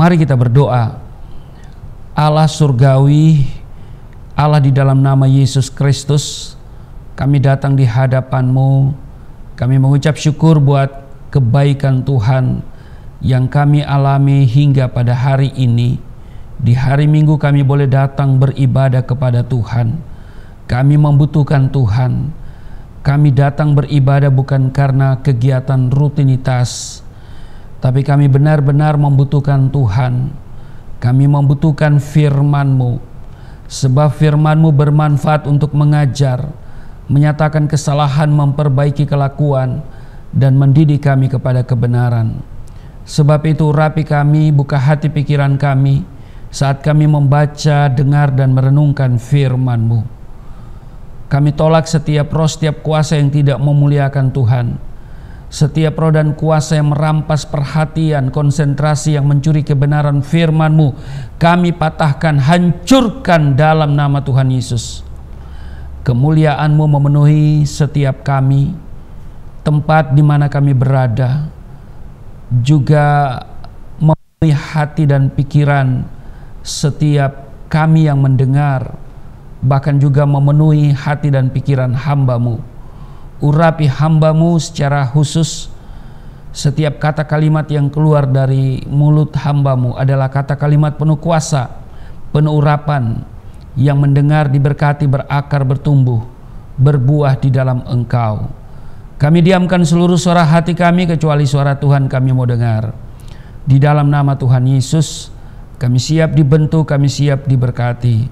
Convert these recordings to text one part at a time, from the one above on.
Mari kita berdoa. Allah surgawi, Allah di dalam nama Yesus Kristus, kami datang di hadapan-Mu. Kami mengucap syukur buat kebaikan Tuhan yang kami alami hingga pada hari ini. Di hari Minggu kami boleh datang beribadah kepada Tuhan. Kami membutuhkan Tuhan. Kami datang beribadah bukan karena kegiatan rutinitas, tapi kami benar-benar membutuhkan Tuhan. Kami membutuhkan firman-Mu, sebab firman-Mu bermanfaat untuk mengajar, menyatakan kesalahan, memperbaiki kelakuan, dan mendidik kami kepada kebenaran. Sebab itu urapi kami, buka hati pikiran kami saat kami membaca, dengar, dan merenungkan firman-Mu. Kami tolak setiap roh, setiap kuasa yang tidak memuliakan Tuhan. Setiap roh dan kuasa yang merampas perhatian, konsentrasi, yang mencuri kebenaran firman-Mu, kami patahkan, hancurkan dalam nama Tuhan Yesus. Kemuliaan-Mu memenuhi setiap kami, tempat di mana kami berada, juga memenuhi hati dan pikiran setiap kami yang mendengar, bahkan juga memenuhi hati dan pikiran hamba-Mu. Urapi hamba-Mu secara khusus. Setiap kata kalimat yang keluar dari mulut hamba-Mu adalah kata kalimat penuh kuasa, penuh urapan, yang mendengar diberkati, berakar, bertumbuh, berbuah di dalam Engkau. Kami diamkan seluruh suara hati kami kecuali suara Tuhan kami mau dengar. Di dalam nama Tuhan Yesus, kami siap dibentuk, kami siap diberkati.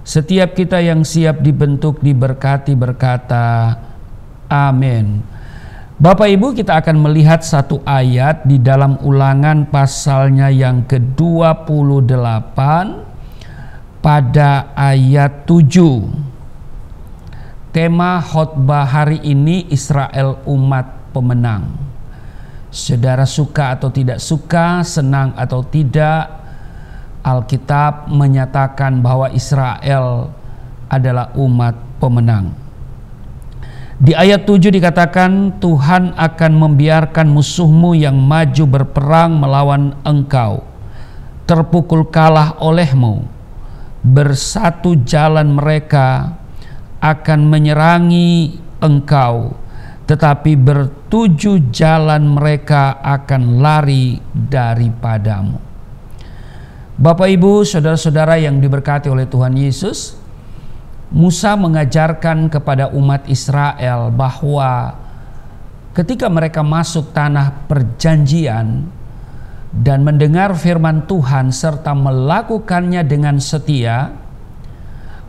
Setiap kita yang siap dibentuk, diberkati, berkata amin. Bapak Ibu, kita akan melihat satu ayat di dalam Ulangan pasalnya yang ke-28 pada ayat 7. Tema khotbah hari ini, Israel umat pemenang. Saudara suka atau tidak suka, senang atau tidak, Alkitab menyatakan bahwa Israel adalah umat pemenang. Di ayat 7 dikatakan, Tuhan akan membiarkan musuhmu yang maju berperang melawan engkau terpukul kalah olehmu. Bersatu jalan mereka akan menyerangi engkau, tetapi bertujuh jalan mereka akan lari daripadamu. Bapak Ibu, saudara-saudara yang diberkati oleh Tuhan Yesus, Musa mengajarkan kepada umat Israel bahwa ketika mereka masuk tanah perjanjian dan mendengar firman Tuhan serta melakukannya dengan setia,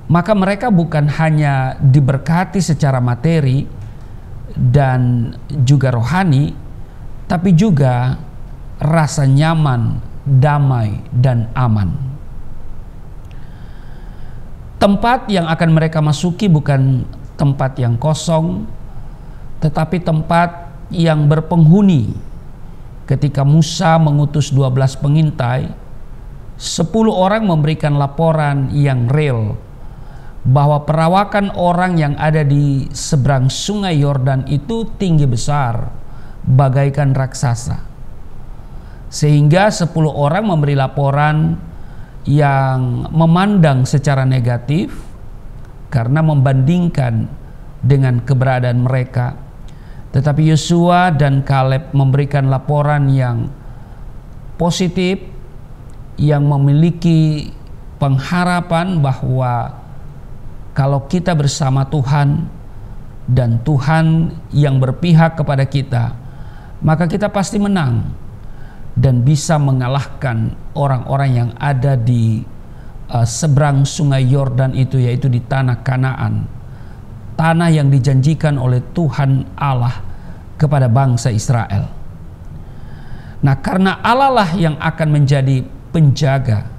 maka mereka bukan hanya diberkati secara materi dan juga rohani, tapi juga rasa nyaman, damai, dan aman. Tempat yang akan mereka masuki bukan tempat yang kosong, tetapi tempat yang berpenghuni. Ketika Musa mengutus 12 pengintai, 10 orang memberikan laporan yang real bahwa perawakan orang yang ada di seberang sungai Yordan itu tinggi besar, bagaikan raksasa. Sehingga 10 orang memberi laporan yang memandang secara negatif karena membandingkan dengan keberadaan mereka. Tetapi Yosua dan Kaleb memberikan laporan yang positif, yang memiliki pengharapan bahwa kalau kita bersama Tuhan dan Tuhan yang berpihak kepada kita, maka kita pasti menang dan bisa mengalahkan orang-orang yang ada di seberang sungai Yordan itu, yaitu di tanah Kanaan, tanah yang dijanjikan oleh Tuhan Allah kepada bangsa Israel. Nah, karena Allah lah yang akan menjadi penjaga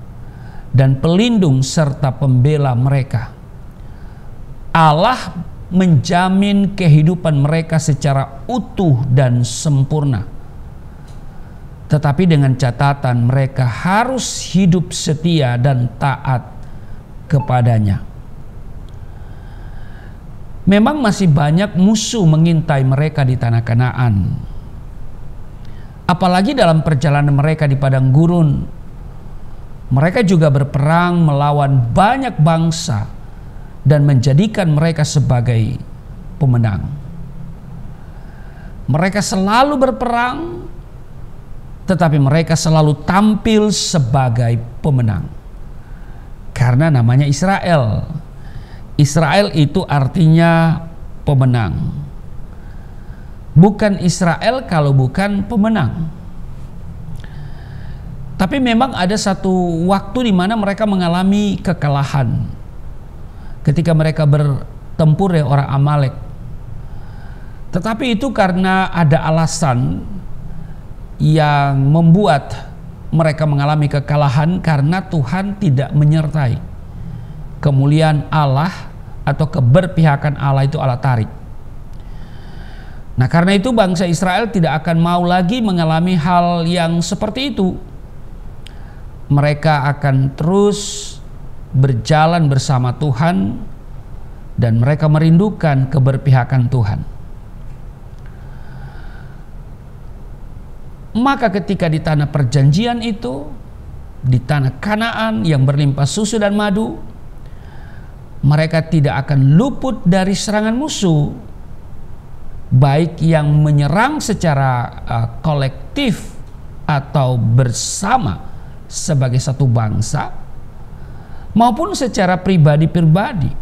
dan pelindung serta pembela mereka, Allah menjamin kehidupan mereka secara utuh dan sempurna. Tetapi dengan catatan mereka harus hidup setia dan taat kepadanya. Memang masih banyak musuh mengintai mereka di tanah Kanaan. Apalagi dalam perjalanan mereka di padang gurun, mereka juga berperang melawan banyak bangsa dan menjadikan mereka sebagai pemenang. Mereka selalu berperang, tetapi mereka selalu tampil sebagai pemenang. Karena namanya Israel. Israel itu artinya pemenang. Bukan Israel kalau bukan pemenang. Tapi memang ada satu waktu di mana mereka mengalami kekalahan. Ketika mereka bertempur dengan orang Amalek. Tetapi itu karena ada alasan yang membuat mereka mengalami kekalahan, karena Tuhan tidak menyertai. Kemuliaan Allah atau keberpihakan Allah itu Allah tarik. Nah, karena itu bangsa Israel tidak akan mau lagi mengalami hal yang seperti itu. Mereka akan terus berjalan bersama Tuhan dan mereka merindukan keberpihakan Tuhan. Maka ketika di tanah perjanjian itu, di tanah Kanaan yang berlimpah susu dan madu, mereka tidak akan luput dari serangan musuh, baik yang menyerang secara kolektif atau bersama sebagai satu bangsa, maupun secara pribadi-pribadi.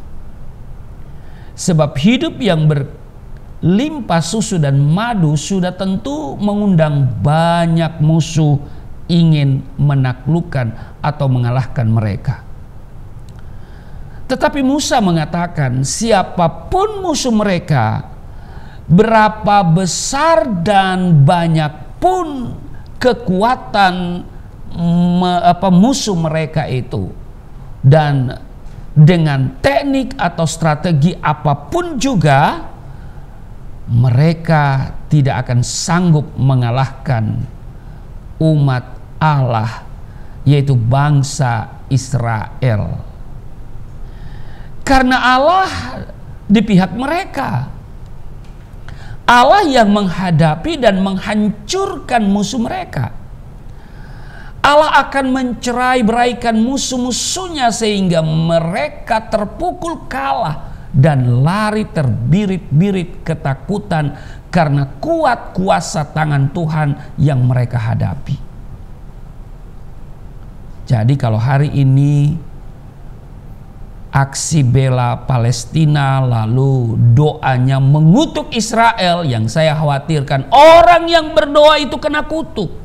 Sebab hidup yang berlimpah susu dan madu sudah tentu mengundang banyak musuh ingin menaklukkan atau mengalahkan mereka. Tetapi Musa mengatakan, siapapun musuh mereka, berapa besar dan banyak pun kekuatan musuh mereka itu, dan dengan teknik atau strategi apapun juga, mereka tidak akan sanggup mengalahkan umat Allah, yaitu bangsa Israel. Karena Allah di pihak mereka. Allah yang menghadapi dan menghancurkan musuh mereka. Allah akan mencerai-beraikan musuh-musuhnya sehingga mereka terpukul kalah dan lari terbirit-birit ketakutan karena kuat kuasa tangan Tuhan yang mereka hadapi. Jadi kalau hari ini aksi bela Palestina lalu doanya mengutuk Israel, yang saya khawatirkan orang yang berdoa itu kena kutuk.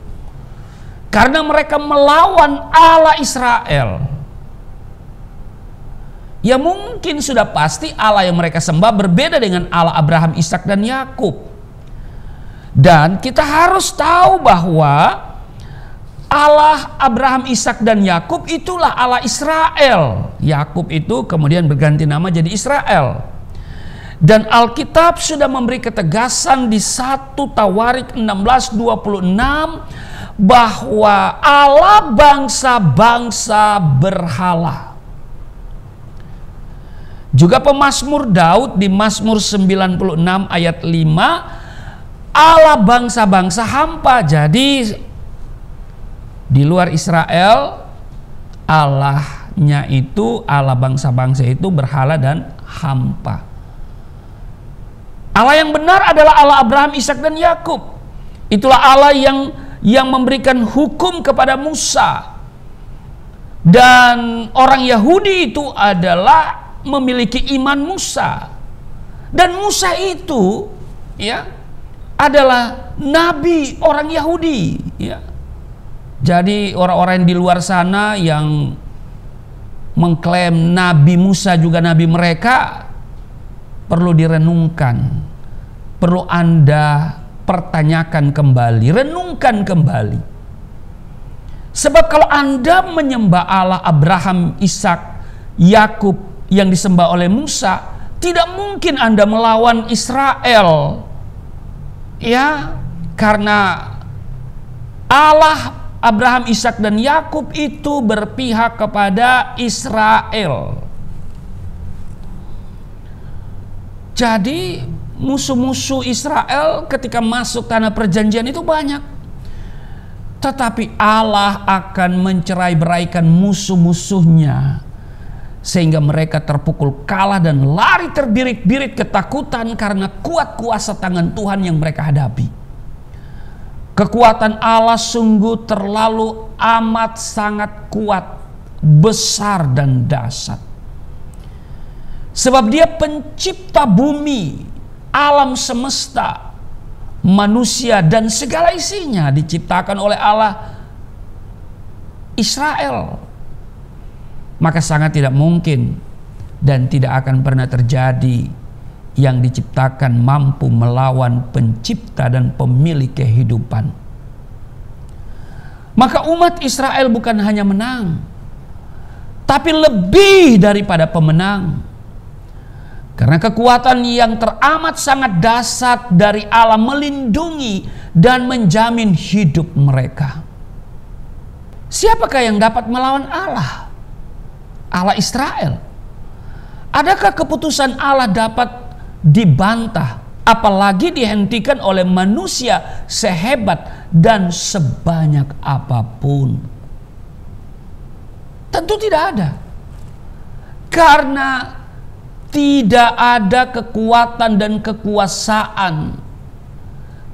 Karena mereka melawan Allah Israel. Ya mungkin sudah pasti Allah yang mereka sembah berbeda dengan Allah Abraham, Ishak dan Yakub. Dan kita harus tahu bahwa Allah Abraham, Ishak dan Yakub itulah Allah Israel. Yakub itu kemudian berganti nama jadi Israel. Dan Alkitab sudah memberi ketegasan di 1 Tawarik 16:26 bahwa Allah bangsa-bangsa berhala. Juga pemazmur Daud di Mazmur 96 ayat 5, Allah bangsa-bangsa hampa. Jadi di luar Israel, Allahnya itu, Allah bangsa-bangsa itu berhala dan hampa. Allah yang benar adalah Allah Abraham, Ishak dan Yakub. Itulah Allah yang memberikan hukum kepada Musa. Dan orang Yahudi itu adalah memiliki iman Musa. Dan Musa itu ya adalah nabi orang Yahudi ya. Jadi orang-orang di luar sana yang mengklaim Nabi Musa juga nabi mereka perlu direnungkan. Perlu Anda pertanyakan kembali, renungkan kembali. Sebab kalau Anda menyembah Allah Abraham, Ishak, Yakub yang disembah oleh Musa, tidak mungkin Anda melawan Israel. Ya, karena Allah Abraham, Ishak dan Yakub itu berpihak kepada Israel. Jadi musuh-musuh Israel ketika masuk tanah perjanjian itu banyak. Tetapi Allah akan mencerai-beraikan musuh-musuhnya, sehingga mereka terpukul kalah dan lari terbirit-birit ketakutan karena kuat kuasa tangan Tuhan yang mereka hadapi. Kekuatan Allah sungguh terlalu amat sangat kuat, besar dan dahsyat. Sebab Dia pencipta bumi, alam semesta, manusia dan segala isinya diciptakan oleh Allah Israel. Maka sangat tidak mungkin dan tidak akan pernah terjadi yang diciptakan mampu melawan pencipta dan pemilik kehidupan. Maka umat Israel bukan hanya menang, tapi lebih daripada pemenang. Karena kekuatan yang teramat sangat dahsyat dari Allah melindungi dan menjamin hidup mereka. Siapakah yang dapat melawan Allah? Allah Israel. Adakah keputusan Allah dapat dibantah, apalagi dihentikan oleh manusia sehebat dan sebanyak apapun? Tentu tidak ada. Karena tidak ada kekuatan dan kekuasaan,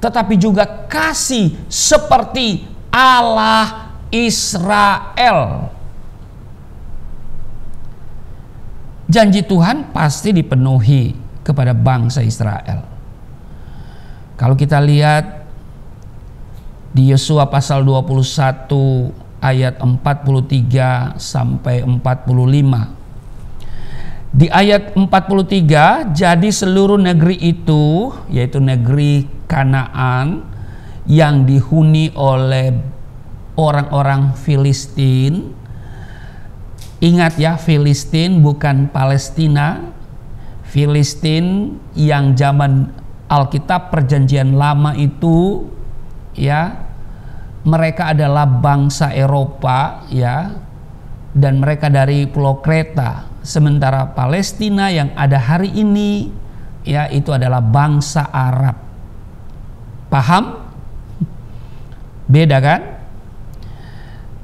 tetapi juga kasih seperti Allah Israel. Janji Tuhan pasti dipenuhi kepada bangsa Israel. Kalau kita lihat di Yosua pasal 21 ayat 43 sampai 45. Di ayat 43, jadi seluruh negeri itu, yaitu negeri Kanaan yang dihuni oleh orang-orang Filistin. Ingat ya, Filistin bukan Palestina. Filistin yang zaman Alkitab Perjanjian Lama itu, ya, mereka adalah bangsa Eropa, ya, dan mereka dari Pulau Kreta. Sementara Palestina yang ada hari ini, ya, itu adalah bangsa Arab. Paham? Beda kan?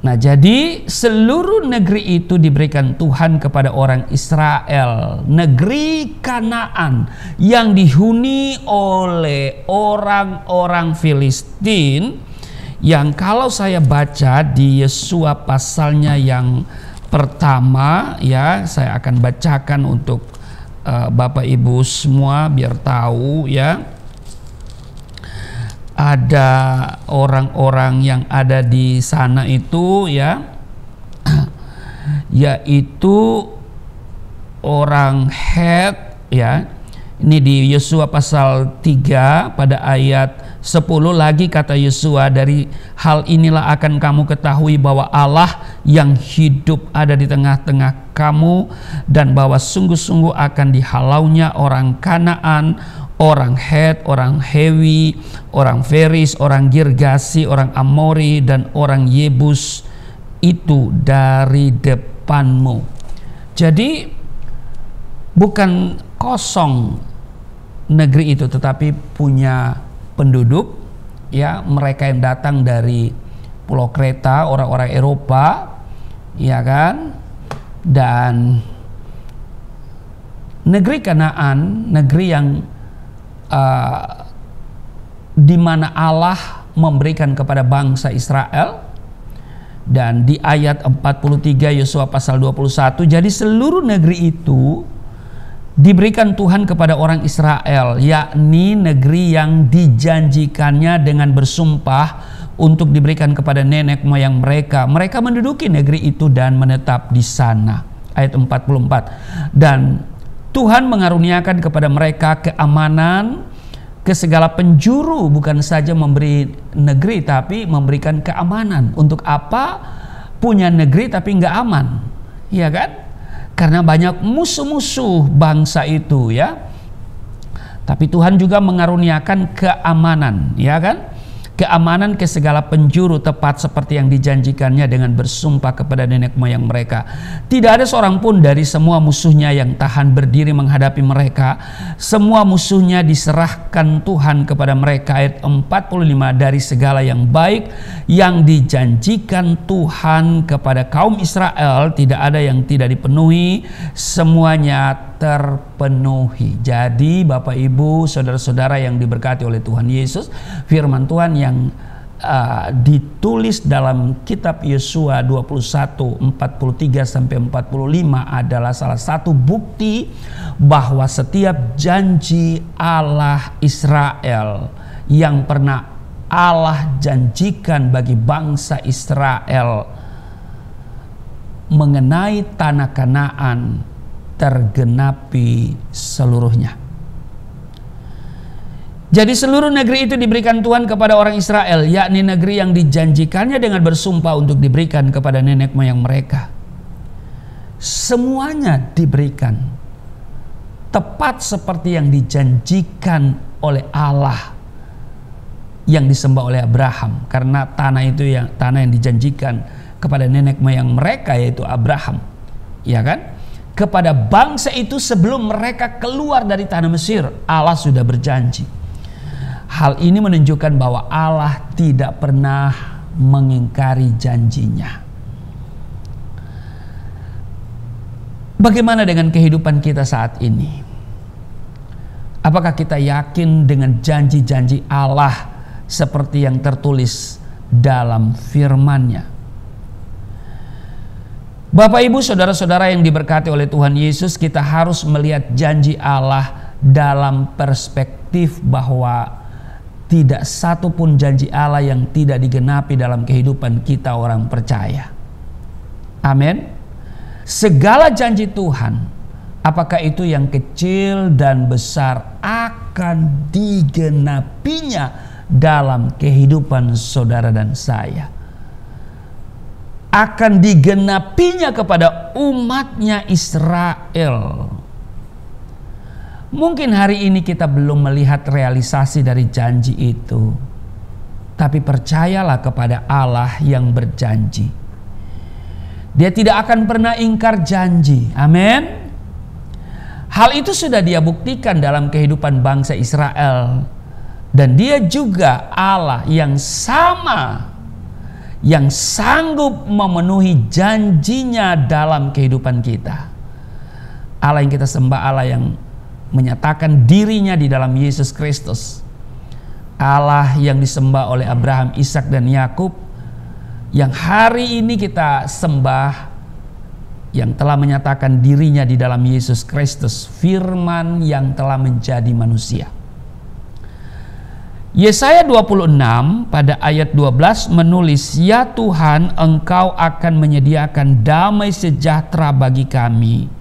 Nah, jadi seluruh negeri itu diberikan Tuhan kepada orang Israel. Negeri Kanaan yang dihuni oleh orang-orang Filistin, yang kalau saya baca di Yosua pasalnya yang pertama, ya, saya akan bacakan untuk Bapak Ibu semua biar tahu, ya. Ada orang-orang yang ada di sana itu, ya, yaitu orang Het, ya. Ini di Yosua pasal 3 pada ayat 10 lagi kata Yosua, dari hal inilah akan kamu ketahui bahwa Allah yang hidup ada di tengah-tengah kamu, dan bahwa sungguh-sungguh akan dihalaunya orang Kanaan, orang Het, orang Hewi, orang Feris, orang Girgasi, orang Amori, dan orang Yebus itu dari depanmu. Jadi bukan kosong negeri itu, tetapi punya penduduk, ya, mereka yang datang dari Pulau Kreta, orang-orang Eropa, ya kan, dan negeri Kanaan, negeri yang di mana Allah memberikan kepada bangsa Israel. Dan di ayat 43 Yosua pasal 21, jadi seluruh negeri itu diberikan Tuhan kepada orang Israel, yakni negeri yang dijanjikannya dengan bersumpah untuk diberikan kepada nenek moyang mereka. Mereka menduduki negeri itu dan menetap di sana. Ayat 44. Dan Tuhan mengaruniakan kepada mereka keamanan ke segala penjuru, bukan saja memberi negeri tapi memberikan keamanan. Untuk apa punya negeri tapi nggak aman? Ya kan? Karena banyak musuh-musuh bangsa itu, ya. Tapi Tuhan juga mengaruniakan keamanan, ya kan? keamanan ke segala penjuru, tepat seperti yang dijanjikannya dengan bersumpah kepada nenek moyang mereka. Tidak ada seorang pun dari semua musuhnya yang tahan berdiri menghadapi mereka. Semua musuhnya diserahkan Tuhan kepada mereka. Ayat 45, dari segala yang baik yang dijanjikan Tuhan kepada kaum Israel, tidak ada yang tidak dipenuhi, semuanya terpenuhi. Jadi Bapak Ibu, saudara-saudara yang diberkati oleh Tuhan Yesus, firman Tuhan yang ditulis dalam kitab Yosua 21 43 sampai 45 adalah salah satu bukti bahwa setiap janji Allah Israel yang pernah Allah janjikan bagi bangsa Israel mengenai tanah Kanaan tergenapi seluruhnya. Jadi seluruh negeri itu diberikan Tuhan kepada orang Israel, yakni negeri yang dijanjikannya dengan bersumpah untuk diberikan kepada nenek moyang mereka. Semuanya diberikan tepat seperti yang dijanjikan oleh Allah yang disembah oleh Abraham, karena tanah itu tanah yang dijanjikan kepada nenek moyang mereka, yaitu Abraham, ya kan? Kepada bangsa itu sebelum mereka keluar dari tanah Mesir, Allah sudah berjanji. Hal ini menunjukkan bahwa Allah tidak pernah mengingkari janjinya. Bagaimana dengan kehidupan kita saat ini? Apakah kita yakin dengan janji-janji Allah seperti yang tertulis dalam firman-Nya? Bapak Ibu, saudara-saudara yang diberkati oleh Tuhan Yesus, kita harus melihat janji Allah dalam perspektif bahwa tidak satu pun janji Allah yang tidak digenapi dalam kehidupan kita orang percaya. Amin. Segala janji Tuhan, apakah itu yang kecil dan besar, akan digenapinya dalam kehidupan saudara dan saya. Akan digenapinya kepada umatnya Israel. Mungkin hari ini kita belum melihat realisasi dari janji itu, tapi percayalah kepada Allah yang berjanji. Dia tidak akan pernah ingkar janji. Amin. Hal itu sudah Dia buktikan dalam kehidupan bangsa Israel, dan Dia juga Allah yang sama, yang sanggup memenuhi janjinya dalam kehidupan kita. Allah yang kita sembah, Allah yang menyatakan dirinya di dalam Yesus Kristus. Allah yang disembah oleh Abraham, Ishak dan Yakub, yang hari ini kita sembah, yang telah menyatakan dirinya di dalam Yesus Kristus, firman yang telah menjadi manusia. Yesaya 26 pada ayat 12 menulis, "Ya Tuhan, Engkau akan menyediakan damai sejahtera bagi kami.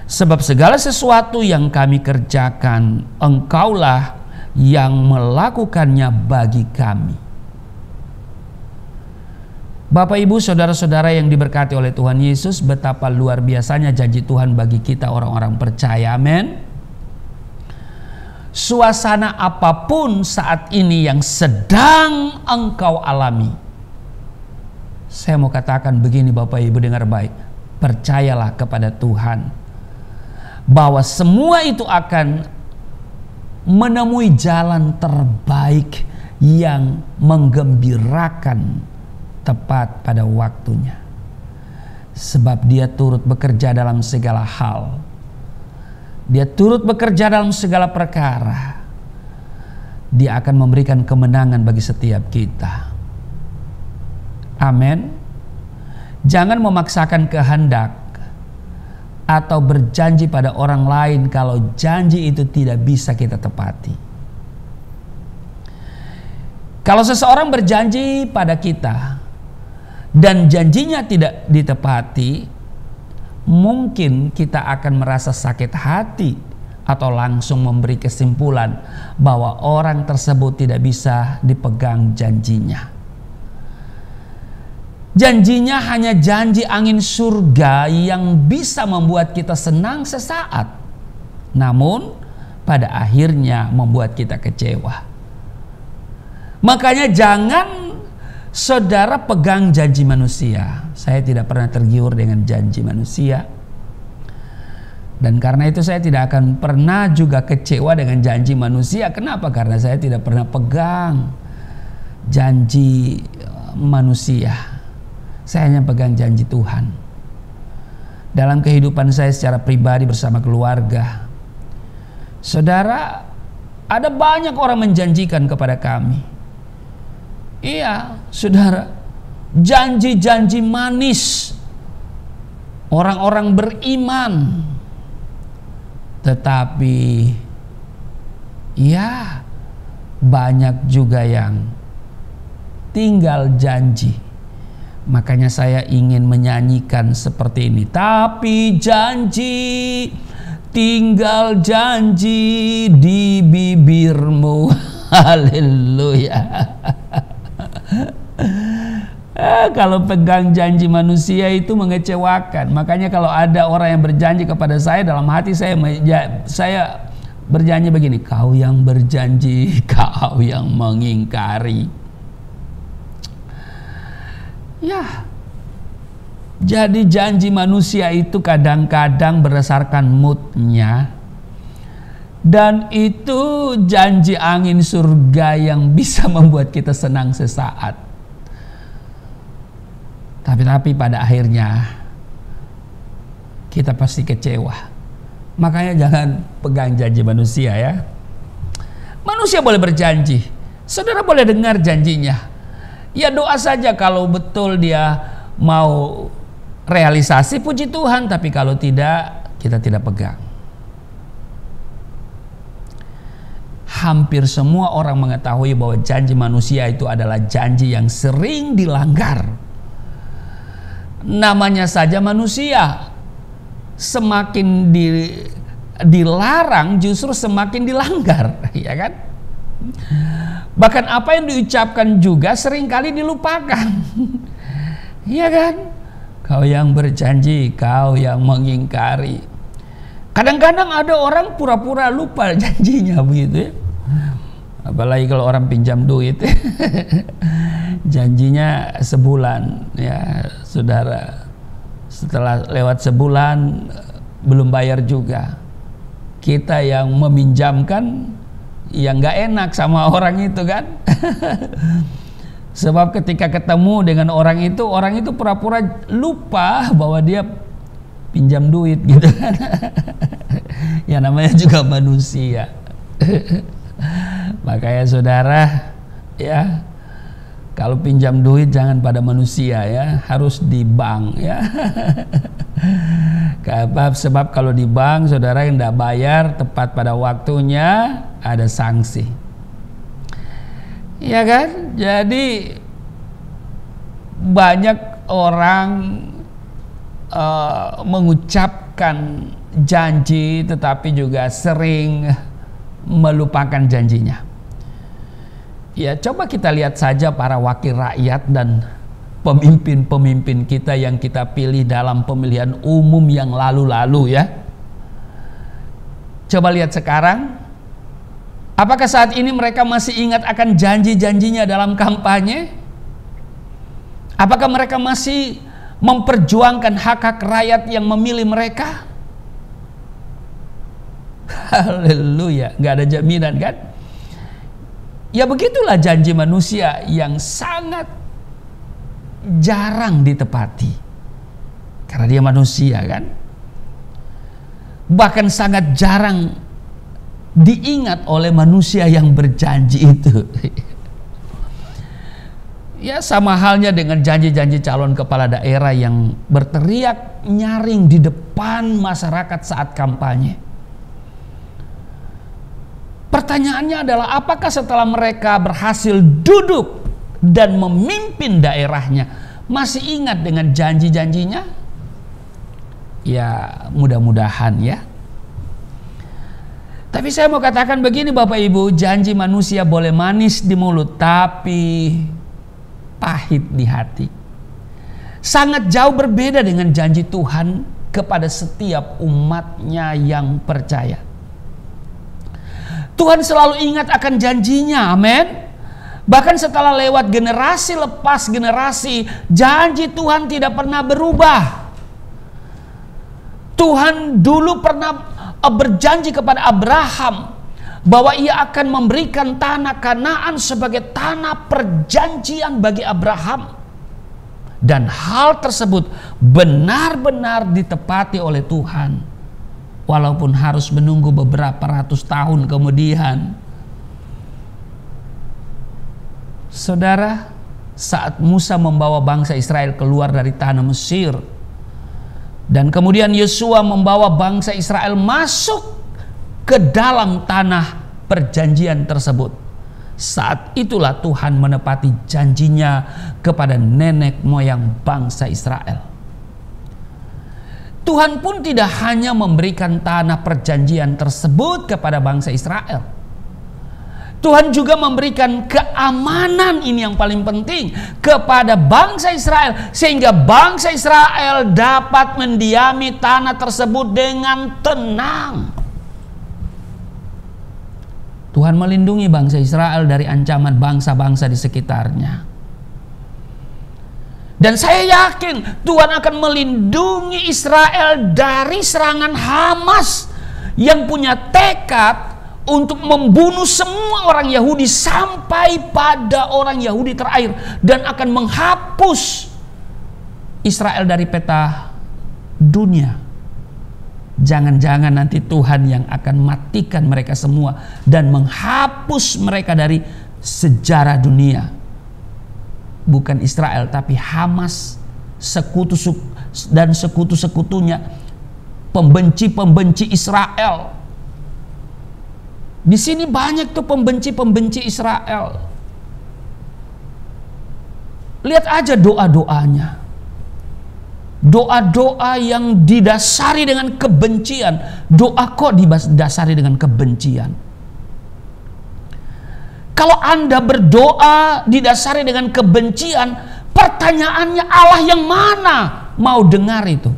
Sebab segala sesuatu yang kami kerjakan, Engkaulah yang melakukannya bagi kami." Bapak Ibu, saudara-saudara yang diberkati oleh Tuhan Yesus, betapa luar biasanya janji Tuhan bagi kita orang-orang percaya. Amin. Suasana apapun saat ini yang sedang engkau alami, saya mau katakan begini Bapak Ibu, dengar baik. Percayalah kepada Tuhan bahwa semua itu akan menemui jalan terbaik yang menggembirakan tepat pada waktunya. Sebab Dia turut bekerja dalam segala hal. Dia turut bekerja dalam segala perkara. Dia akan memberikan kemenangan bagi setiap kita. Amin. Jangan memaksakan kehendak atau berjanji pada orang lain kalau janji itu tidak bisa kita tepati. Kalau seseorang berjanji pada kita dan janjinya tidak ditepati, mungkin kita akan merasa sakit hati atau langsung memberi kesimpulan bahwa orang tersebut tidak bisa dipegang janjinya. Janjinya hanya janji angin surga yang bisa membuat kita senang sesaat, namun pada akhirnya membuat kita kecewa. Makanya jangan saudara pegang janji manusia. Saya tidak pernah tergiur dengan janji manusia. Dan karena itu saya tidak akan pernah juga kecewa dengan janji manusia. Kenapa? Karena saya tidak pernah pegang janji manusia. Saya hanya pegang janji Tuhan. Dalam kehidupan saya secara pribadi bersama keluarga, saudara, ada banyak orang menjanjikan kepada kami. Iya, saudara, janji-janji manis orang-orang beriman. Tetapi ya, banyak juga yang tinggal janji. Makanya saya ingin menyanyikan seperti ini. Tapi janji, tinggal janji di bibirmu. Haleluya. Kalau pegang janji manusia itu mengecewakan. Makanya kalau ada orang yang berjanji kepada saya, dalam hati saya berjanji begini, kau yang berjanji, kau yang mengingkari. Ya, jadi janji manusia itu kadang-kadang berdasarkan moodnya, dan itu janji angin surga yang bisa membuat kita senang sesaat. Tapi pada akhirnya kita pasti kecewa. Makanya jangan pegang janji manusia ya. Manusia boleh berjanji, saudara boleh dengar janjinya. Ya doa saja kalau betul dia mau realisasi, puji Tuhan. Tapi kalau tidak, kita tidak pegang. Hampir semua orang mengetahui bahwa janji manusia itu adalah janji yang sering dilanggar. Namanya saja manusia, semakin dilarang justru semakin dilanggar, ya kan? Bahkan apa yang diucapkan juga seringkali dilupakan. Iya kan? Kau yang berjanji, kau yang mengingkari. Kadang-kadang ada orang pura-pura lupa janjinya begitu ya. Apalagi kalau orang pinjam duit. Janjinya sebulan ya, saudara. Setelah lewat sebulan belum bayar juga. Kita yang meminjamkan yang nggak enak sama orang itu kan. Sebab ketika ketemu dengan orang itu pura-pura lupa bahwa dia pinjam duit gitu kan. Ya namanya juga manusia. Makanya saudara ya, kalau pinjam duit jangan pada manusia ya, harus di bank ya. Sebab kalau di bank saudara yang tidak bayar tepat pada waktunya ada sanksi. Ya kan? Jadi banyak orang mengucapkan janji tetapi juga sering melupakan janjinya. Ya coba kita lihat saja para wakil rakyat dan pemimpin-pemimpin kita yang kita pilih dalam pemilihan umum yang lalu-lalu ya. Coba lihat sekarang. Apakah saat ini mereka masih ingat akan janji-janjinya dalam kampanye? Apakah mereka masih memperjuangkan hak-hak rakyat yang memilih mereka? Haleluya, nggak ada jaminan kan? Ya begitulah janji manusia yang sangat jarang ditepati. Karena dia manusia kan? Bahkan sangat jarang diingat oleh manusia yang berjanji itu. Ya sama halnya dengan janji-janji calon kepala daerah yang berteriak nyaring di depan masyarakat saat kampanye. Pertanyaannya adalah apakah setelah mereka berhasil duduk dan memimpin daerahnya masih ingat dengan janji-janjinya? Ya mudah-mudahan ya. Tapi saya mau katakan begini Bapak Ibu, janji manusia boleh manis di mulut tapi pahit di hati. Sangat jauh berbeda dengan janji Tuhan kepada setiap umatnya yang percaya. Tuhan selalu ingat akan janjinya, amin. Bahkan setelah lewat generasi lepas generasi, janji Tuhan tidak pernah berubah. Tuhan dulu pernah berjanji kepada Abraham bahwa ia akan memberikan tanah Kanaan sebagai tanah perjanjian bagi Abraham. Dan hal tersebut benar-benar ditepati oleh Tuhan. Walaupun harus menunggu beberapa ratus tahun kemudian. Saudara, saat Musa membawa bangsa Israel keluar dari tanah Mesir, dan kemudian Yosua membawa bangsa Israel masuk ke dalam tanah perjanjian tersebut, saat itulah Tuhan menepati janjinya kepada nenek moyang bangsa Israel. Tuhan pun tidak hanya memberikan tanah perjanjian tersebut kepada bangsa Israel. Tuhan juga memberikan keamanan, ini yang paling penting, kepada bangsa Israel, sehingga bangsa Israel dapat mendiami tanah tersebut dengan tenang. Tuhan melindungi bangsa Israel dari ancaman bangsa-bangsa di sekitarnya. Dan saya yakin Tuhan akan melindungi Israel dari serangan Hamas yang punya tekad untuk membunuh semua orang Yahudi sampai pada orang Yahudi terakhir, dan akan menghapus Israel dari peta dunia. Jangan-jangan nanti Tuhan yang akan matikan mereka semua dan menghapus mereka dari sejarah dunia. Bukan Israel, tapi Hamas, dan sekutu-sekutunya, pembenci-pembenci Israel. Di sini banyak tuh pembenci-pembenci Israel. Lihat aja doa-doanya. Doa-doa yang didasari dengan kebencian. Doa kok didasari dengan kebencian? Kalau Anda berdoa didasari dengan kebencian, pertanyaannya Allah yang mana mau dengar itu?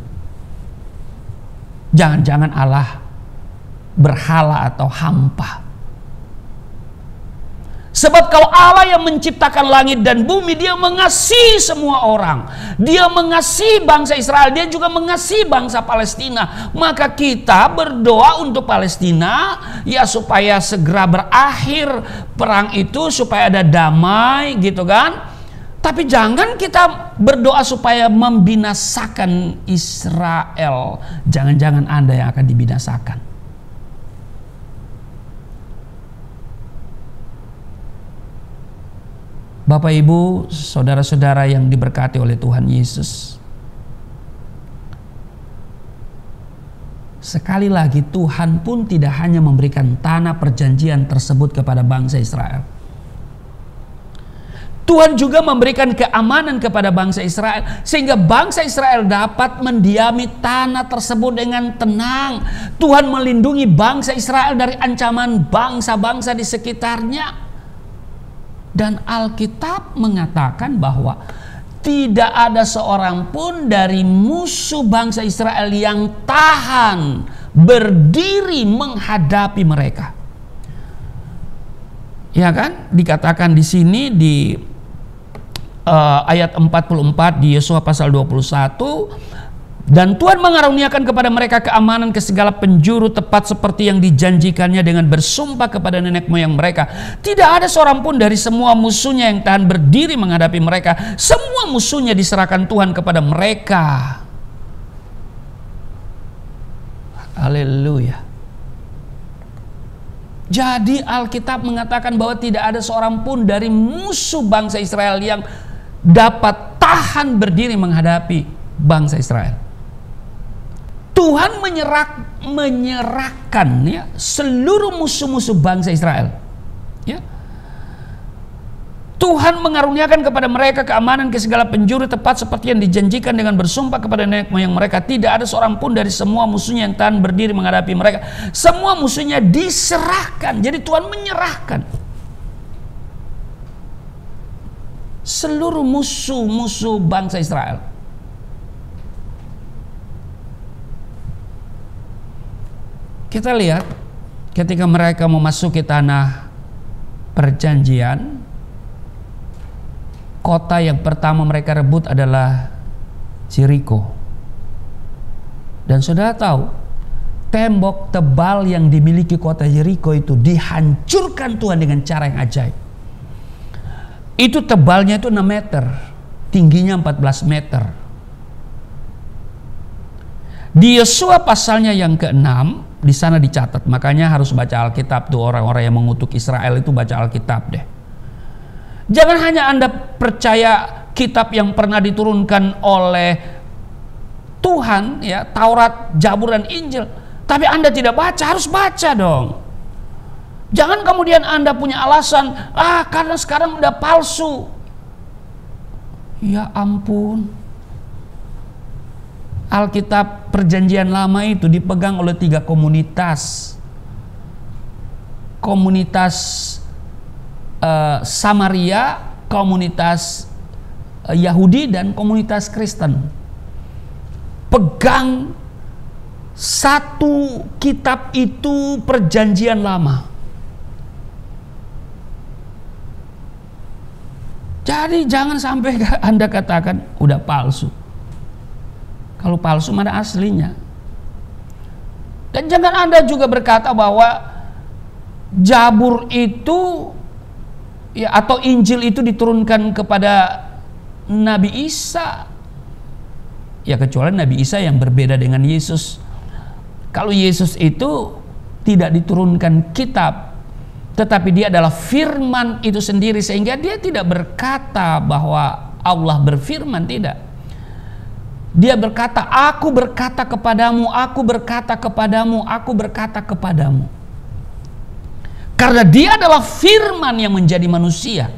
Jangan-jangan Allah berhala atau hampa. Sebab kalau Allah yang menciptakan langit dan bumi, Dia mengasihi semua orang. Dia mengasihi bangsa Israel, Dia juga mengasihi bangsa Palestina. Maka kita berdoa untuk Palestina, ya, supaya segera berakhir perang itu, supaya ada damai, gitu kan. Tapi jangan kita berdoa supaya membinasakan Israel. Jangan-jangan Anda yang akan dibinasakan. Bapak, Ibu, saudara-saudara yang diberkati oleh Tuhan Yesus, sekali lagi Tuhan pun tidak hanya memberikan tanah perjanjian tersebut kepada bangsa Israel. Tuhan juga memberikan keamanan kepada bangsa Israel, sehingga bangsa Israel dapat mendiami tanah tersebut dengan tenang. Tuhan melindungi bangsa Israel dari ancaman bangsa-bangsa di sekitarnya. Dan Alkitab mengatakan bahwa tidak ada seorang pun dari musuh bangsa Israel yang tahan berdiri menghadapi mereka. Ya kan? Dikatakan di sini di ayat 44 di Yosua pasal 21, dan Tuhan mengaruniakan kepada mereka keamanan ke segala penjuru, tepat seperti yang dijanjikannya dengan bersumpah kepada nenek moyang mereka. Tidak ada seorang pun dari semua musuhnya yang tahan berdiri menghadapi mereka. Semua musuhnya diserahkan Tuhan kepada mereka. Haleluya. Jadi Alkitab mengatakan bahwa tidak ada seorang pun dari musuh bangsa Israel yang dapat tahan berdiri menghadapi bangsa Israel. Tuhan menyerahkan, ya, seluruh musuh-musuh bangsa Israel. Ya. Tuhan mengaruniakan kepada mereka keamanan ke segala penjuru, tepat seperti yang dijanjikan dengan bersumpah kepada nenek moyang mereka. Tidak ada seorang pun dari semua musuhnya yang tahan berdiri menghadapi mereka. Semua musuhnya diserahkan. Jadi Tuhan menyerahkan seluruh musuh-musuh bangsa Israel. Kita lihat ketika mereka memasuki tanah perjanjian, kota yang pertama mereka rebut adalah Jericho. Dan saudara tahu, tembok tebal yang dimiliki kota Jericho itu dihancurkan Tuhan dengan cara yang ajaib. Itu tebalnya itu 6 meter, tingginya 14 meter. Di Yosua pasalnya yang ke-6 di sana dicatat, makanya harus baca Alkitab tuh, orang-orang yang mengutuk Israel itu baca Alkitab deh. Jangan hanya Anda percaya kitab yang pernah diturunkan oleh Tuhan, ya, Taurat, Zabur dan Injil, tapi Anda tidak baca. Harus baca dong. Jangan kemudian Anda punya alasan, karena sekarang udah palsu. Ya ampun. Alkitab Perjanjian Lama itu dipegang oleh 3 komunitas. Komunitas Samaria, komunitas Yahudi, dan komunitas Kristen. Pegang satu kitab itu, Perjanjian Lama. Jadi jangan sampai Anda katakan udah palsu. Kalau palsu mana aslinya? Dan jangan Anda juga berkata bahwa Zabur itu, ya, atau Injil itu diturunkan kepada Nabi Isa. Ya, kecuali Nabi Isa yang berbeda dengan Yesus. Kalau Yesus itu tidak diturunkan kitab, tetapi dia adalah firman itu sendiri, sehingga dia tidak berkata bahwa Allah berfirman, tidak. Dia berkata, aku berkata kepadamu, aku berkata kepadamu, aku berkata kepadamu. Karena dia adalah firman yang menjadi manusia.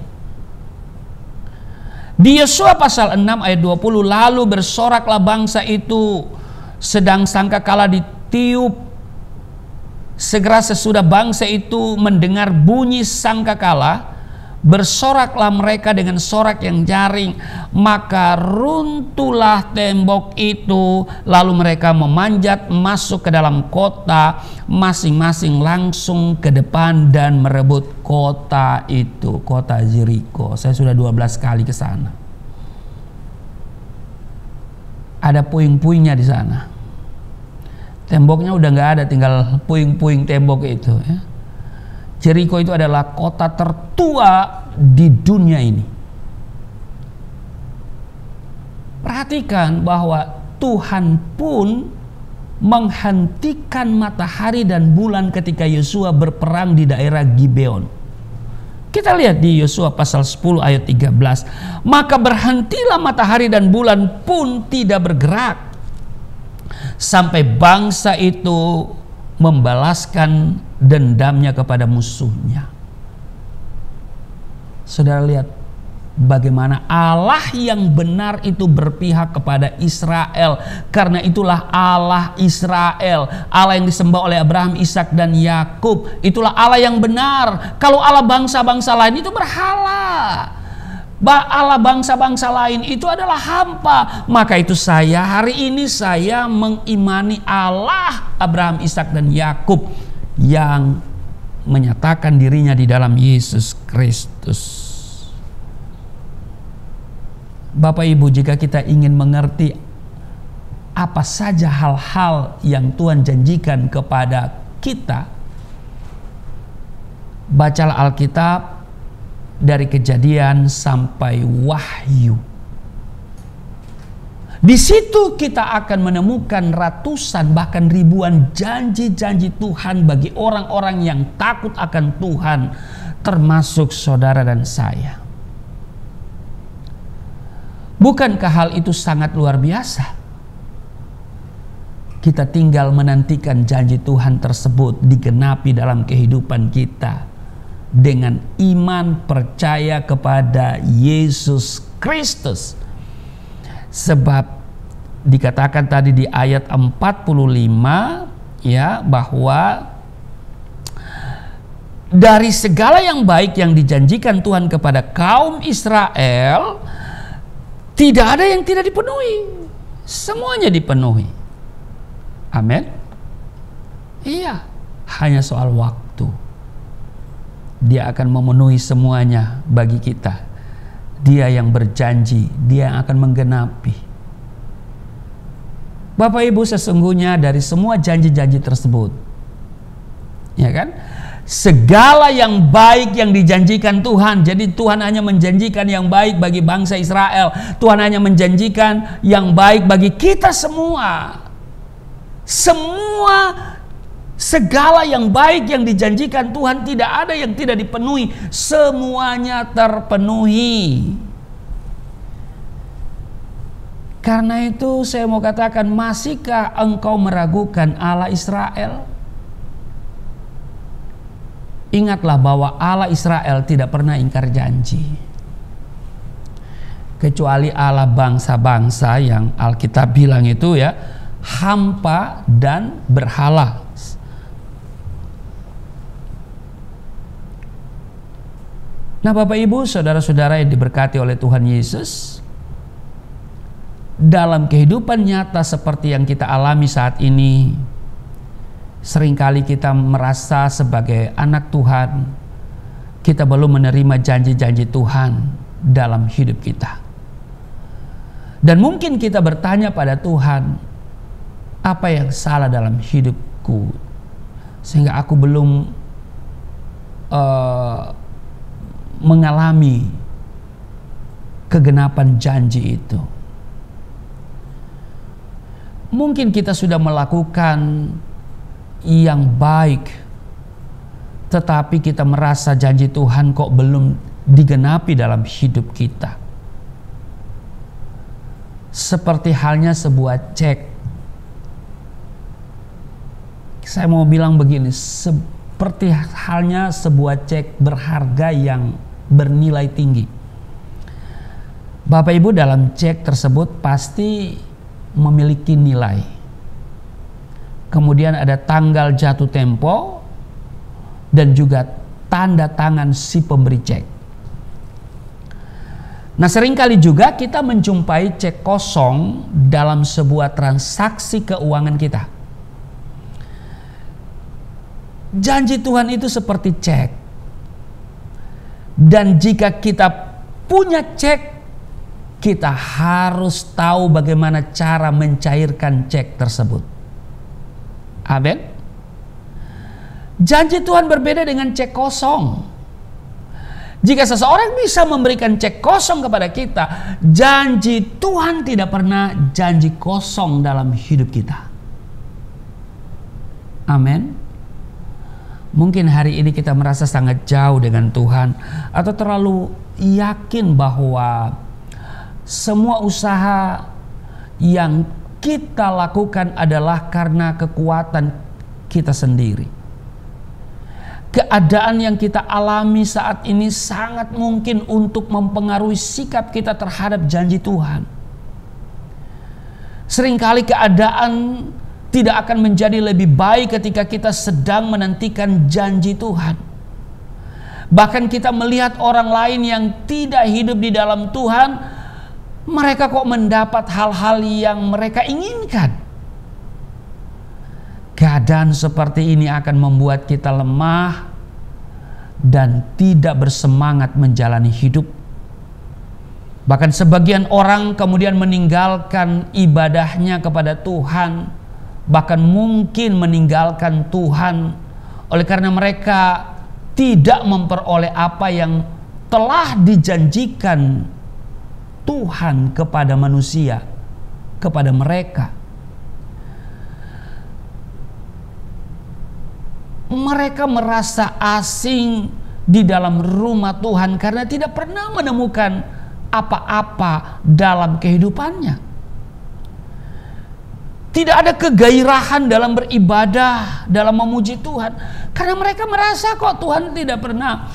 Di Yosua pasal 6 ayat 20, lalu bersoraklah bangsa itu sedang sangkakala ditiup. Segera sesudah bangsa itu mendengar bunyi sangkakala, bersoraklah mereka dengan sorak yang nyaring, maka runtuhlah tembok itu, lalu mereka memanjat masuk ke dalam kota, masing-masing langsung ke depan dan merebut kota itu, kota Jericho. Saya sudah 12 kali ke sana. Ada puing-puingnya di sana. Temboknya udah nggak ada, tinggal puing-puing tembok itu, ya. Jericho itu adalah kota tertua di dunia ini. Perhatikan bahwa Tuhan pun menghentikan matahari dan bulan ketika Yosua berperang di daerah Gibeon. Kita lihat di Yosua pasal 10 ayat 13. Maka berhentilah matahari dan bulan pun tidak bergerak, sampai bangsa itu membalaskan dendamnya kepada musuhnya. Saudara lihat bagaimana Allah yang benar itu berpihak kepada Israel. Karena itulah Allah Israel, Allah yang disembah oleh Abraham, Ishak dan Yakub. Itulah Allah yang benar. Kalau Allah bangsa-bangsa lain itu berhala, Allah bangsa-bangsa lain itu adalah hampa. Maka itu hari ini saya mengimani Allah Abraham, Ishak dan Yakub yang menyatakan dirinya di dalam Yesus Kristus. Bapak Ibu, jika kita ingin mengerti apa saja hal-hal yang Tuhan janjikan kepada kita, bacalah Alkitab dari Kejadian sampai Wahyu. Di situ kita akan menemukan ratusan bahkan ribuan janji-janji Tuhan bagi orang-orang yang takut akan Tuhan, termasuk saudara dan saya. Bukankah hal itu sangat luar biasa? Kita tinggal menantikan janji Tuhan tersebut digenapi dalam kehidupan kita dengan iman percaya kepada Yesus Kristus. Sebab dikatakan tadi di ayat 45, ya, bahwa dari segala yang baik yang dijanjikan Tuhan kepada kaum Israel, tidak ada yang tidak dipenuhi. Semuanya dipenuhi. Amin. Iya, hanya soal waktu. Dia akan memenuhi semuanya bagi kita Dia yang berjanji, Dia yang akan menggenapi. Bapak Ibu, sesungguhnya dari semua janji-janji tersebut, ya kan, segala yang baik yang dijanjikan Tuhan. Jadi Tuhan hanya menjanjikan yang baik bagi bangsa Israel. Tuhan hanya menjanjikan yang baik bagi kita semua. Segala yang baik yang dijanjikan Tuhan, tidak ada yang tidak dipenuhi. Semuanya terpenuhi. Karena itu saya mau katakan, masihkah engkau meragukan Allah Israel? Ingatlah bahwa Allah Israel tidak pernah ingkar janji. Kecuali Allah bangsa-bangsa yang Alkitab bilang itu ya, hampa dan berhala. Nah, Bapak Ibu, saudara-saudara yang diberkati oleh Tuhan Yesus, dalam kehidupan nyata seperti yang kita alami saat ini, seringkali kita merasa sebagai anak Tuhan, kita belum menerima janji-janji Tuhan dalam hidup kita. Dan mungkin kita bertanya pada Tuhan, apa yang salah dalam hidupku sehingga aku belum mengalami kegenapan janji itu. Mungkin kita sudah melakukan yang baik, tetapi kita merasa janji Tuhan kok belum digenapi dalam hidup kita. Seperti halnya sebuah cek. Saya mau bilang begini, seperti halnya sebuah cek berharga yang bernilai tinggi. Bapak Ibu, dalam cek tersebut pasti memiliki nilai. Kemudian ada tanggal jatuh tempo dan juga tanda tangan si pemberi cek. Nah, seringkali juga kita menjumpai cek kosong dalam sebuah transaksi keuangan kita. Janji Tuhan itu seperti cek. Dan jika kita punya cek, kita harus tahu bagaimana cara mencairkan cek tersebut. Amin. Janji Tuhan berbeda dengan cek kosong. Jika seseorang bisa memberikan cek kosong kepada kita, janji Tuhan tidak pernah janji kosong dalam hidup kita. Amin. Mungkin hari ini kita merasa sangat jauh dengan Tuhan, atau terlalu yakin bahwa semua usaha yang kita lakukan adalah karena kekuatan kita sendiri. Keadaan yang kita alami saat ini sangat mungkin untuk mempengaruhi sikap kita terhadap janji Tuhan. Seringkali keadaan tidak akan menjadi lebih baik ketika kita sedang menantikan janji Tuhan. Bahkan kita melihat orang lain yang tidak hidup di dalam Tuhan, mereka kok mendapat hal-hal yang mereka inginkan. Keadaan seperti ini akan membuat kita lemah dan tidak bersemangat menjalani hidup. Bahkan sebagian orang kemudian meninggalkan ibadahnya kepada Tuhan, bahkan mungkin meninggalkan Tuhan oleh karena mereka tidak memperoleh apa yang telah dijanjikan Tuhan kepada manusia, kepada mereka. Mereka merasa asing di dalam rumah Tuhan karena tidak pernah menemukan apa-apa dalam kehidupannya. Tidak ada kegairahan dalam beribadah, dalam memuji Tuhan, karena mereka merasa kok Tuhan tidak pernah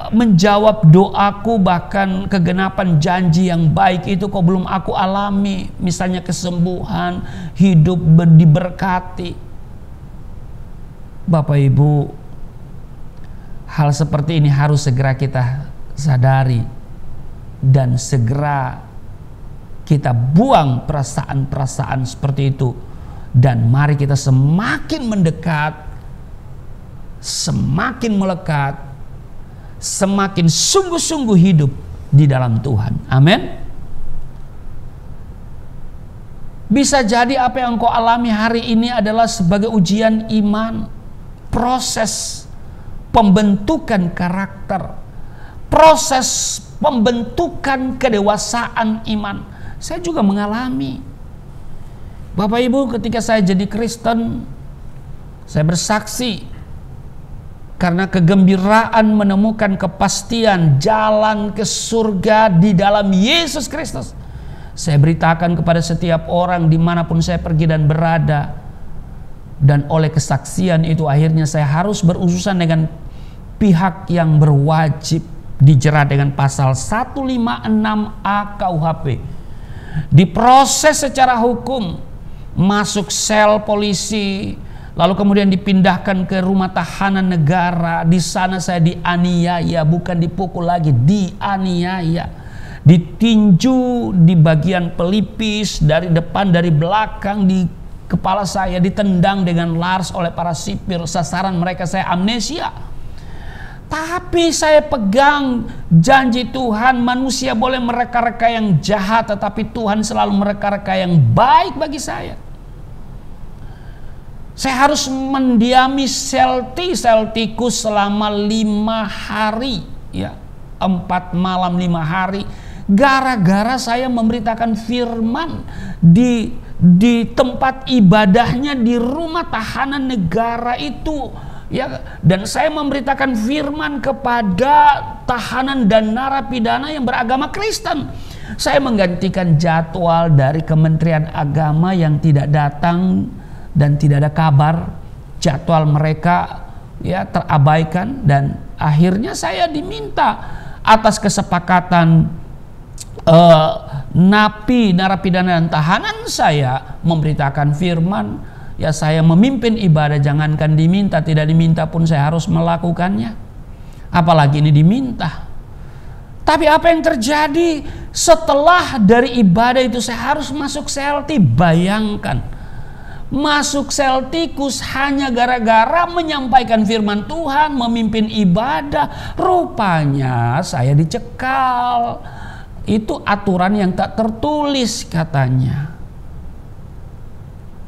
menjawab doaku, bahkan kegenapan janji yang baik itu kok belum aku alami, misalnya kesembuhan, hidup diberkati. Bapak Ibu, hal seperti ini harus segera kita sadari dan segera kita buang perasaan-perasaan seperti itu, dan mari kita semakin mendekat, semakin melekat, semakin sungguh-sungguh hidup di dalam Tuhan. Amin. Bisa jadi apa yang engkau alami hari ini adalah sebagai ujian iman, proses pembentukan karakter, proses pembentukan kedewasaan iman. Saya juga mengalami. Bapak Ibu, ketika saya jadi Kristen, saya bersaksi karena kegembiraan menemukan kepastian jalan ke surga di dalam Yesus Kristus. Saya beritakan kepada setiap orang dimanapun saya pergi dan berada. Dan oleh kesaksian itu akhirnya saya harus berurusan dengan pihak yang berwajib dijerat dengan pasal 156A KUHP. Diproses secara hukum, masuk sel polisi, lalu kemudian dipindahkan ke rumah tahanan negara. Di sana saya dianiaya, bukan dipukul lagi, dianiaya. Ditinju di bagian pelipis, dari depan, dari belakang, di kepala saya ditendang dengan lars oleh para sipir. Sasaran mereka saya amnesia. Tapi saya pegang janji Tuhan, manusia boleh mereka-reka yang jahat, tetapi Tuhan selalu mereka-reka yang baik bagi saya. Saya harus mendiami sel tikus selama 5 hari, ya, 4 malam 5 hari, gara-gara saya memberitakan firman di tempat ibadahnya di rumah tahanan negara itu, ya. Dan saya memberitakan firman kepada tahanan dan narapidana yang beragama Kristen. Saya menggantikan jadwal dari Kementerian Agama yang tidak datang dan tidak ada kabar. Jadwal mereka, ya, terabaikan, dan akhirnya saya diminta atas kesepakatan napi, narapidana dan tahanan saya memberitakan firman. Ya, saya memimpin ibadah, jangankan diminta, tidak diminta pun saya harus melakukannya, apalagi ini diminta. Tapi apa yang terjadi setelah dari ibadah itu? Saya harus masuk sel. Bayangkan, masuk sel tikus hanya gara-gara menyampaikan firman Tuhan, memimpin ibadah. Rupanya saya dicekal. Itu aturan yang tak tertulis katanya.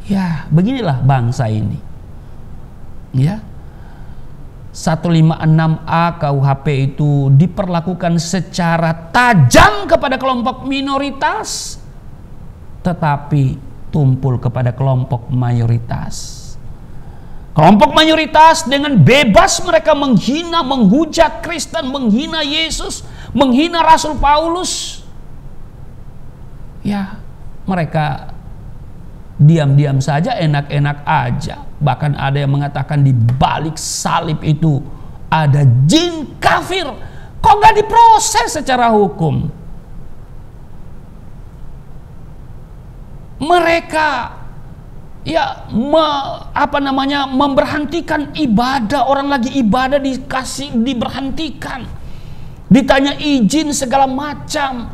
Ya, beginilah bangsa ini. Ya. 156A KUHP itu diperlakukan secara tajam kepada kelompok minoritas, tetapi tumpul kepada kelompok mayoritas. Kelompok mayoritas dengan bebas mereka menghina, menghujat Kristen, menghina Yesus, menghina Rasul Paulus. Ya, mereka diam-diam saja, enak-enak aja. Bahkan ada yang mengatakan di balik salib itu ada jin kafir. Kok gak diproses secara hukum? Mereka, ya, memberhentikan ibadah. Orang lagi ibadah diberhentikan, ditanya izin segala macam.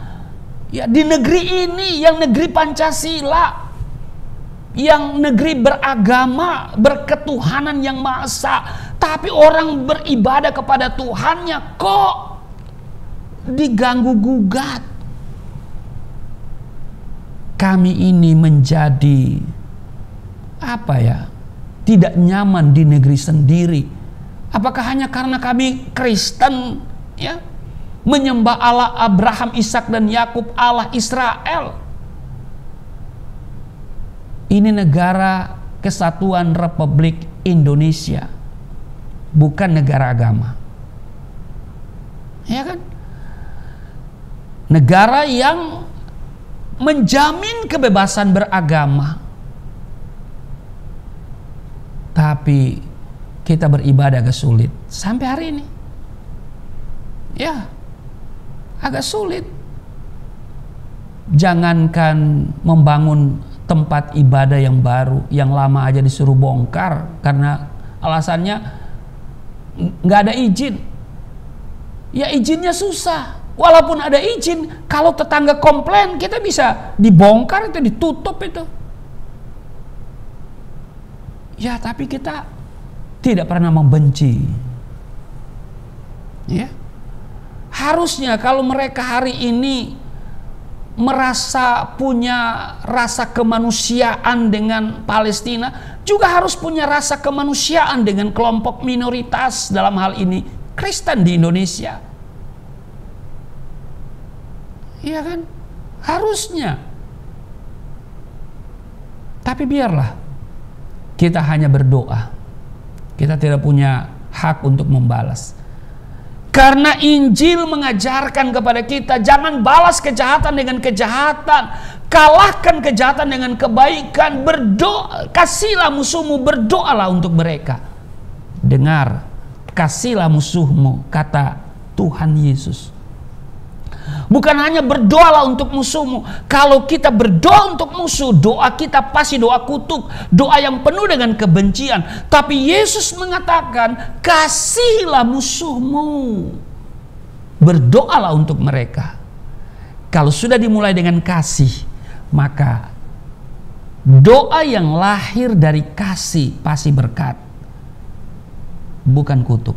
Ya, di negeri ini yang negeri Pancasila, yang negeri beragama, berketuhanan yang Maha Esa, tapi orang beribadah kepada Tuhannya kok diganggu gugat. Kami ini menjadi tidak nyaman di negeri sendiri. Apakah hanya karena kami Kristen, ya, menyembah Allah Abraham, Ishak dan Yakub, Allah Israel? Ini negara Kesatuan Republik Indonesia, bukan negara agama. Ya kan? Negara yang menjamin kebebasan beragama. Tapi kita beribadah agak sulit sampai hari ini. Ya, agak sulit. Jangankan membangun tempat ibadah yang baru, yang lama aja disuruh bongkar karena alasannya nggak ada izin. Ya, izinnya susah. Walaupun ada izin, kalau tetangga komplain, kita bisa dibongkar itu, ditutup itu. Ya, tapi kita tidak pernah membenci. Ya. Harusnya kalau mereka hari ini merasa punya rasa kemanusiaan dengan Palestina, juga harus punya rasa kemanusiaan dengan kelompok minoritas, dalam hal ini Kristen di Indonesia. Iya kan? Harusnya. Tapi biarlah kita hanya berdoa. Kita tidak punya hak untuk membalas. Karena Injil mengajarkan kepada kita, jangan balas kejahatan dengan kejahatan, kalahkan kejahatan dengan kebaikan. Berdoa, kasihlah musuhmu, berdoalah untuk mereka. Dengar, kasihlah musuhmu, kata Tuhan Yesus. Bukan hanya berdoalah untuk musuhmu. Kalau kita berdoa untuk musuh, doa kita pasti doa kutuk, doa yang penuh dengan kebencian. Tapi Yesus mengatakan, kasihilah musuhmu, berdoalah untuk mereka. Kalau sudah dimulai dengan kasih, maka doa yang lahir dari kasih pasti berkat, bukan kutuk.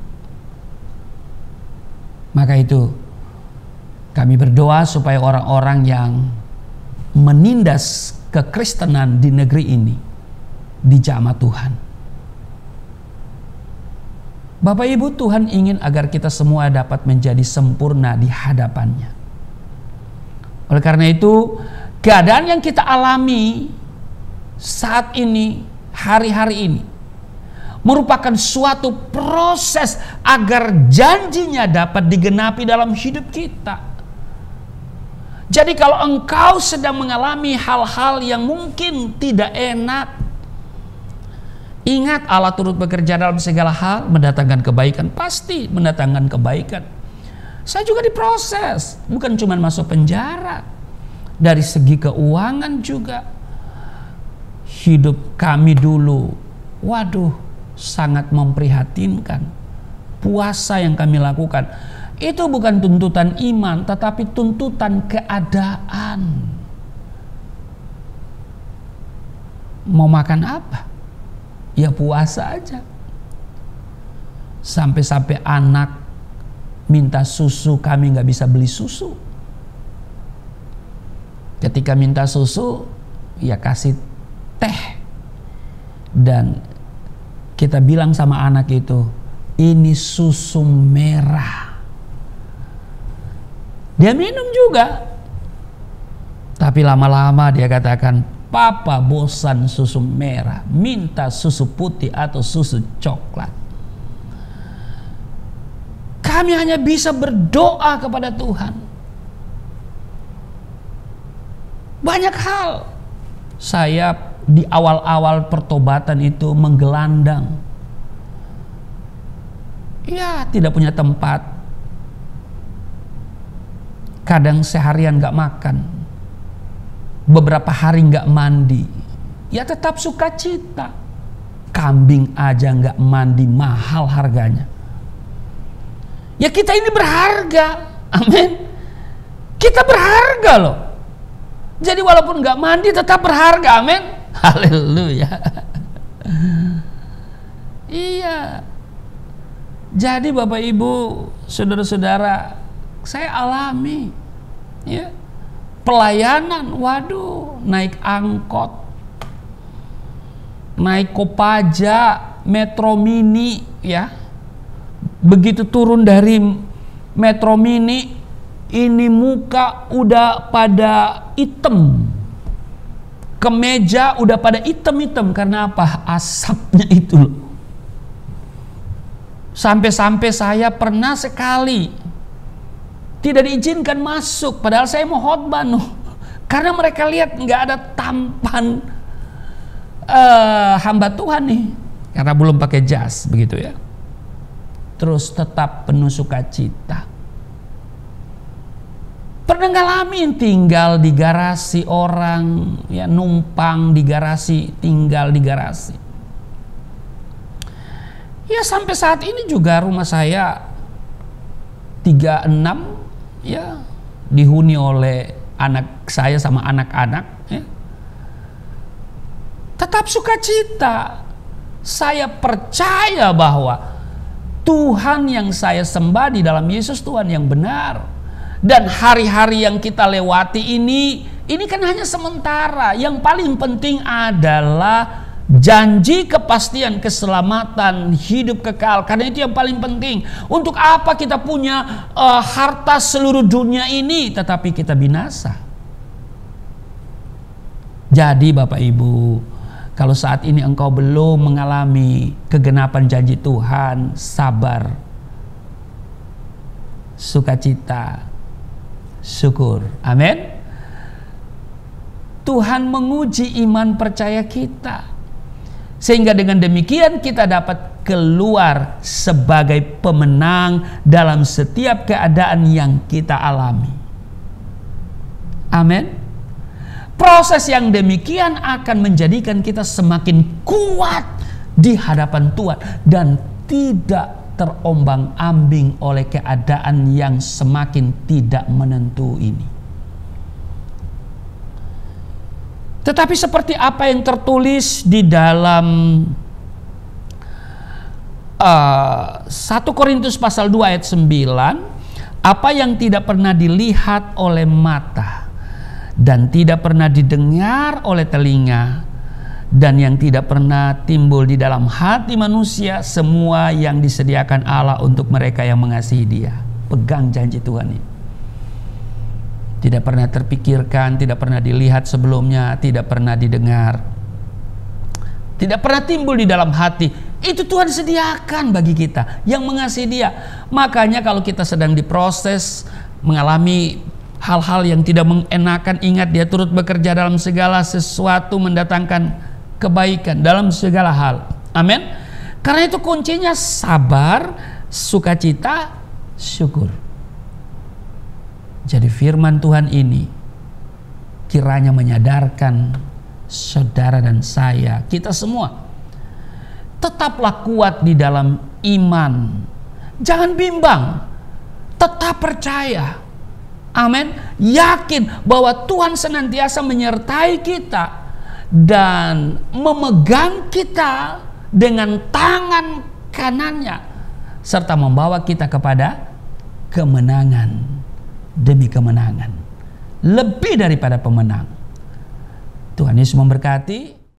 Maka itu kami berdoa supaya orang-orang yang menindas kekristenan di negeri ini dijamah Tuhan. Bapak Ibu, Tuhan ingin agar kita semua dapat menjadi sempurna di hadapannya. Oleh karena itu, keadaan yang kita alami saat ini, hari-hari ini, merupakan suatu proses agar janjinya dapat digenapi dalam hidup kita. Jadi kalau engkau sedang mengalami hal-hal yang mungkin tidak enak, ingat Allah turut bekerja dalam segala hal, mendatangkan kebaikan, pasti mendatangkan kebaikan. Saya juga diproses, bukan cuma masuk penjara, dari segi keuangan juga. Hidup kami dulu, waduh, sangat memprihatinkan. Puasa yang kami lakukan itu bukan tuntutan iman, tetapi tuntutan keadaan. Mau makan apa? Ya puasa aja. Sampai-sampai anak minta susu, kami nggak bisa beli susu. Ketika minta susu, ya kasih teh. Dan kita bilang sama anak itu, ini susu merah. Dia minum juga. Tapi lama-lama dia katakan, Papa bosan susu merah, minta susu putih atau susu coklat. Kami hanya bisa berdoa kepada Tuhan. Banyak hal. Saya di awal-awal pertobatan itu menggelandang. Ya, tidak punya tempat. Kadang seharian gak makan, beberapa hari gak mandi, ya tetap sukacita. Kambing aja gak mandi, mahal harganya. Ya kita ini berharga, amin. Kita berharga loh. Jadi walaupun gak mandi tetap berharga, amin. Haleluya. Iya. Jadi Bapak Ibu, saudara-saudara, saya alami ya pelayanan, waduh, naik angkot, naik Kopaja, Metro Mini, ya. Begitu turun dari Metro Mini, ini muka udah pada hitam, kemeja udah pada hitam-hitam. Karena apa? Asapnya itu loh. Sampai-sampai saya pernah sekali tidak diizinkan masuk, padahal saya mau khotbah karena mereka lihat nggak ada tampan hamba Tuhan nih, karena belum pakai jas begitu ya. Terus tetap penuh sukacita. Pernah ngalamin tinggal di garasi orang, ya, numpang di garasi, tinggal di garasi. Ya sampai saat ini juga rumah saya 36 ya dihuni oleh anak saya sama anak-anak, ya. Tetap sukacita. Saya percaya bahwa Tuhan yang saya sembah di dalam Yesus Tuhan yang benar. Dan hari-hari yang kita lewati ini kan hanya sementara. Yang paling penting adalah janji kepastian keselamatan hidup kekal. Karena itu yang paling penting. Untuk apa kita punya harta seluruh dunia ini tetapi kita binasa? Jadi Bapak Ibu, kalau saat ini engkau belum mengalami kegenapan janji Tuhan, sabar, sukacita, syukur. Amin. Tuhan menguji iman percaya kita, sehingga dengan demikian kita dapat keluar sebagai pemenang dalam setiap keadaan yang kita alami. Amin. Proses yang demikian akan menjadikan kita semakin kuat di hadapan Tuhan dan tidak terombang-ambing oleh keadaan yang semakin tidak menentu ini. Tetapi seperti apa yang tertulis di dalam 1 Korintus pasal 2 ayat 9, apa yang tidak pernah dilihat oleh mata dan tidak pernah didengar oleh telinga dan yang tidak pernah timbul di dalam hati manusia, semua yang disediakan Allah untuk mereka yang mengasihi Dia. Pegang janji Tuhan ini. Tidak pernah terpikirkan, tidak pernah dilihat sebelumnya, tidak pernah didengar, tidak pernah timbul di dalam hati. Itu Tuhan sediakan bagi kita yang mengasihi Dia. Makanya kalau kita sedang diproses, mengalami hal-hal yang tidak mengenakan, ingat Dia turut bekerja dalam segala sesuatu, mendatangkan kebaikan dalam segala hal. Amin. Karena itu kuncinya sabar, sukacita, syukur. Jadi firman Tuhan ini kiranya menyadarkan saudara dan saya, kita semua, tetaplah kuat di dalam iman. Jangan bimbang, tetap percaya. Amin. Yakin bahwa Tuhan senantiasa menyertai kita dan memegang kita dengan tangan kanannya serta membawa kita kepada kemenangan demi kemenangan, lebih daripada pemenang. Tuhan Yesus memberkati.